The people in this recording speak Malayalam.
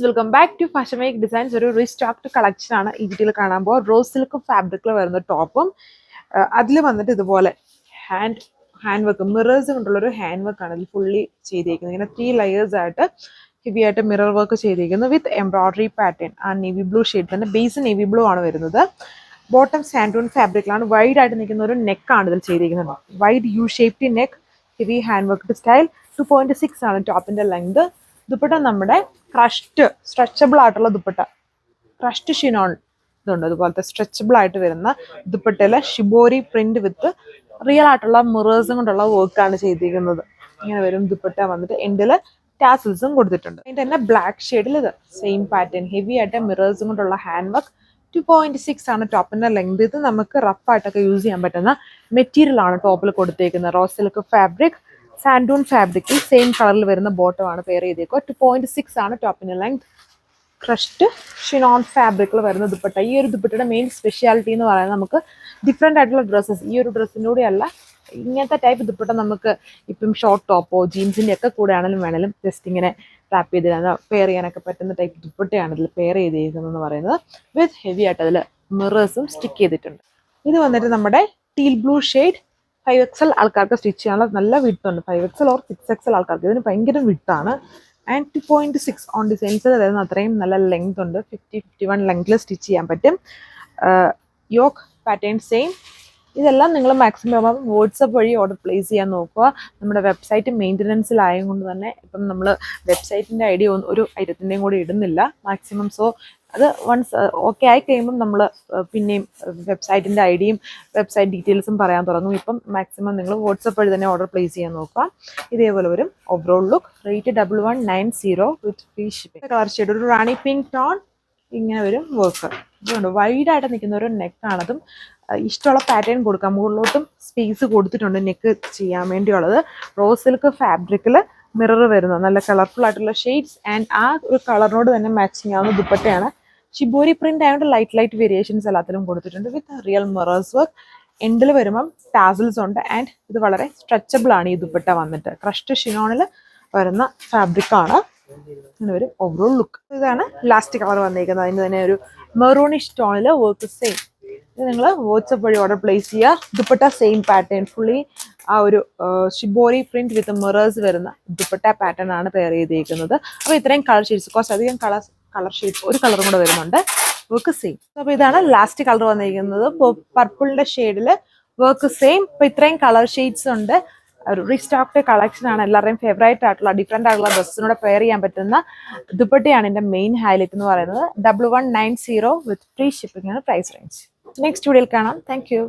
Welcome back to fashion make designs. ഒരു റീസ്റ്റോക്ഡ് കളക്ഷൻ ആണ് ഈ വീഡിയോയിൽ കാണുമ്പോൾ. റോസ് സിൽക്ക് ഫാബ്രിക്കിൽ വരുന്ന ടോപ്പും അതിൽ വന്നിട്ട് ഇതുപോലെ ഹാൻഡ് വർക്ക് മിറേഴ്സ് കൊണ്ടുള്ളൊരു ഹാൻഡ് വർക്ക് ആണ് ഇതിൽ ഫുള്ളി ചെയ്തേക്കുന്നത്. ഇങ്ങനെ 3 layers ആയിട്ട് ഹെവി ആയിട്ട് മിറർ വർക്ക് ചെയ്തേക്കുന്നത് വിത്ത് എംബ്രോയിഡറി പാറ്റേൺ. ആ നേവി ബ്ലൂ ഷെയ്ഡ് തന്നെ, ബേസ് നേവി ബ്ലൂ ആണ് വരുന്നത്. ബോട്ടം സാൻഡൂൺ ഫാബ്രിക്കിലാണ്. വൈഡ് ആയിട്ട് നിൽക്കുന്ന ഒരു നെക്കാണ് ഇതിൽ ചെയ്തിരിക്കുന്നത്. Wide U shaped neck, heavy hand work style. 2.6 ആണ് ടോപ്പിന്റെ ലെങ്ത്. ദുപ്പട്ട നമ്മുടെ ക്രഷ്ഡ് സ്ട്രെച്ചബിൾ ആയിട്ടുള്ള ദുപ്പട്ട, ക്രഷ്ഡ് ഷിനോൺ ഇതുണ്ട്. അതുപോലത്തെ സ്ട്രെച്ചബിൾ ആയിട്ട് വരുന്ന ദുപ്പട്ടയിലെ ഷിബോരി പ്രിന്റ് വിത്ത് റിയൽ ആയിട്ടുള്ള മിറേഴ്സും കൊണ്ടുള്ള വർക്കാണ് ചെയ്തിരിക്കുന്നത്. ഇങ്ങനെ വരും ദുപ്പട്ട വന്നിട്ട്. എൻഡില് ടാസിൽസും കൊടുത്തിട്ടുണ്ട്. അതിന്റെ തന്നെ ബ്ലാക്ക് ഷെയ്ഡിൽ ഇത് സെയിം പാറ്റേൺ, ഹെവി ആയിട്ട് മിറേഴ്സും കൊണ്ടുള്ള ഹാൻഡ് വർക്ക്. 2.6 ആണ് ടോപ്പിന്റെ ലെങ്ത്. ഇത് നമുക്ക് റഫ് ആയിട്ടൊക്കെ യൂസ് ചെയ്യാൻ പറ്റുന്ന മെറ്റീരിയൽ ആണ് ടോപ്പിൽ കൊടുത്തേക്കുന്നത്. റോസ് സിൽക്ക് ഫാബ്രിക്, സാൻഡൂൺ ഫാബ്രിക്കിൽ സെയിം കളറിൽ വരുന്ന ബോട്ടം ആണ് പെയർ ചെയ്തേക്കുക. 2.6 ആണ് ടോപ്പിന്റെ ലെങ്ത്. ക്രഷ്ഡ് ഷിനോൺ ഫാബ്രിക്കിൽ വരുന്ന ദുപ്പട്ട. ഈ ഒരു ദുപ്പട്ടയുടെ മെയിൻ സ്പെഷ്യാലിറ്റി എന്ന് പറയുന്നത് നമുക്ക് ഡിഫറെൻ്റ് ആയിട്ടുള്ള ഡ്രസ്സസ്, ഈ ഒരു ഡ്രസ്സിൻ്റെ കൂടെ അല്ല, ഇങ്ങനത്തെ ടൈപ്പ് ദുപ്പട്ട നമുക്ക് ഇപ്പം ഷോർട്ട് ടോപ്പോ ജീൻസിൻ്റെ ഒക്കെ കൂടെ ആണെങ്കിലും വേണമെങ്കിലും ജസ്റ്റ് ഇങ്ങനെ റാപ്പ് ചെയ്തിടാൻ പെയർ ചെയ്യാനൊക്കെ പറ്റുന്ന ടൈപ്പ് ദുപ്പട്ടയാണ് ഇതിൽ പെയർ ചെയ്തിരിക്കുന്നതെന്ന് പറയുന്നത്. വിത്ത് ഹെവി ആയിട്ട് അതിൽ മിറേഴ്സും സ്റ്റിക്ക് ചെയ്തിട്ടുണ്ട്. ഇത് വന്നിട്ട് നമ്മുടെ ടീൽ ബ്ലൂ ഷെയ്ഡ്. 5XL ആൾക്കാർക്ക് സ്റ്റിച്ച് ചെയ്യാനുള്ള നല്ല വിഡ്ത്തുണ്ട്. 5XL ഓർ 6XL ആൾക്കാർക്ക് ഇതിന് ഭയങ്കര വിഡ്ത്താണ്. ആൻഡ് 2.6 ഓൺ ഡിസൈൻസ് വരുന്ന അത്രയും നല്ല ലെങ്ത് ഉണ്ട്. 50-51 ലെങ്ത്തിൽ സ്റ്റിച്ച് ചെയ്യാൻ പറ്റും. Yoke pattern same. ഇതെല്ലാം നിങ്ങൾ മാക്സിമം വാട്സപ്പ് വഴി ഓർഡർ പ്ലേസ് ചെയ്യാൻ നോക്കുക. നമ്മുടെ വെബ്സൈറ്റ് മെയിൻ്റനൻസിലായത് കൊണ്ട് തന്നെ ഇപ്പം നമ്മൾ വെബ്സൈറ്റിൻ്റെ ഐ ഡി ഒരു ഐറ്റത്തിൻ്റെയും കൂടി ഇടുന്നില്ല മാക്സിമം. സോ അത് വൺസ് ഓക്കെ ആയി കഴിയുമ്പം നമ്മൾ പിന്നെയും വെബ്സൈറ്റിൻ്റെ ഐ ഡിയും വെബ്സൈറ്റ് ഡീറ്റെയിൽസും പറയാൻ തുടങ്ങും. ഇപ്പം മാക്സിമം നിങ്ങൾ വാട്സപ്പ് വഴി തന്നെ ഓർഡർ പ്ലേസ് ചെയ്യാൻ നോക്കുക. ഇതേപോലെ വരും ഓവറോൾ ലുക്ക്. റേറ്റ് 1190 വിത്ത് ഫ്രീ ഷിപ്പിംഗ്. കളർ ഷെയ്ഡ് ഒരു റാണി പിങ്ക് ടോൺ. ഇങ്ങനെ വരും വർക്ക്. ഇതുകൊണ്ട് വൈഡായിട്ട് നിൽക്കുന്ന ഒരു നെക്കാണതും. ഇഷ്ടമുള്ള പാറ്റേൺ കൊടുക്കാം. മുകളിലോട്ടും സ്പേസ് കൊടുത്തിട്ടുണ്ട് നെക്ക് ചെയ്യാൻ വേണ്ടിയുള്ളത്. റോസ് സിൽക്ക് ഫാബ്രിക്കിൽ മിറർ വരുന്നത് നല്ല കളർഫുൾ ആയിട്ടുള്ള ഷെയ്ഡ്സ് ആൻഡ് ആ ഒരു കളറിനോട് തന്നെ മാച്ചിങ് ആവുന്ന ദുപ്പട്ടയാണ്. ഷിബോരി പ്രിന്റ് ആയതുകൊണ്ട് ലൈറ്റ് വേരിയേഷൻസ് എല്ലാത്തിലും കൊടുത്തിട്ടുണ്ട് വിത്ത് റിയൽ മിറേഴ്സ് വർക്ക്. എൻഡിൽ വരുമ്പം ടാസിൽസ് ഉണ്ട്. ആൻഡ് ഇത് വളരെ സ്ട്രെച്ചബിൾ ആണ് ഈ ദുപ്പട്ട വന്നിട്ട്. ക്രഷ്ഡ് ഷിനോണിൽ വരുന്ന ഫാബ്രിക്കാണ്. അങ്ങനെ വരും ഓവറോൾ ലുക്ക്. ഇതാണ് ലാസ്റ്റ് കളർ വന്നിരിക്കുന്നത്. അതിന് തന്നെ ഒരു മെറൂണിഷ് ടോണിൽ വർക്ക് സെയിം. ഇത് നിങ്ങൾ വാട്സപ്പ് വഴി ഓർഡർ പ്ലേസ് ചെയ്യുക. ദുപ്പട്ട സെയിം പാറ്റേൺ, ഫുള്ളി ആ ഒരു ഷിബോരി പ്രിന്റ് വിത്ത് മിറേഴ്സ് വരുന്ന ദുപ്പട്ട പാറ്റേൺ ആണ് പെയർ ചെയ്തിരിക്കുന്നത്. അപ്പോൾ ഇത്രയും കളർ ഷെയ്ഡ്സ്, കുറച്ച് അധികം കളർ ഷെയ്ഡ്സ്, ഒരു കളറും കൂടെ വരുന്നുണ്ട്. Work same. അപ്പോൾ ഇതാണ് ലാസ്റ്റ് കളർ വന്നിരിക്കുന്നത്. പർപ്പിളിന്റെ ഷെയ്ഡിൽ വർക്ക് സെയിം. ഇപ്പോൾ ഇത്രയും കളർ ഷെയ്ഡ്സ് ഉണ്ട്. ഒരു റീസ്റ്റോക്ഡ് കളക്ഷൻ ആണ്. എല്ലാവരുടെയും ഫേവറേറ്റ് ആയിട്ടുള്ള ഡിഫറെൻ്റ് ആയിട്ടുള്ള ഡ്രസ്സിനോട് പെയർ ചെയ്യാൻ പറ്റുന്ന ദുപ്പട്ടയാണ് എൻ്റെ മെയിൻ ഹൈലൈറ്റ് എന്ന് പറയുന്നത്. 1190 വിത്ത് ഫ്രീ ഷിപ്പിംഗ് ആണ് പ്രൈസ് റേഞ്ച്. നെക്സ്റ്റ് വീഡിയോയിൽ കാണാം. Thank you.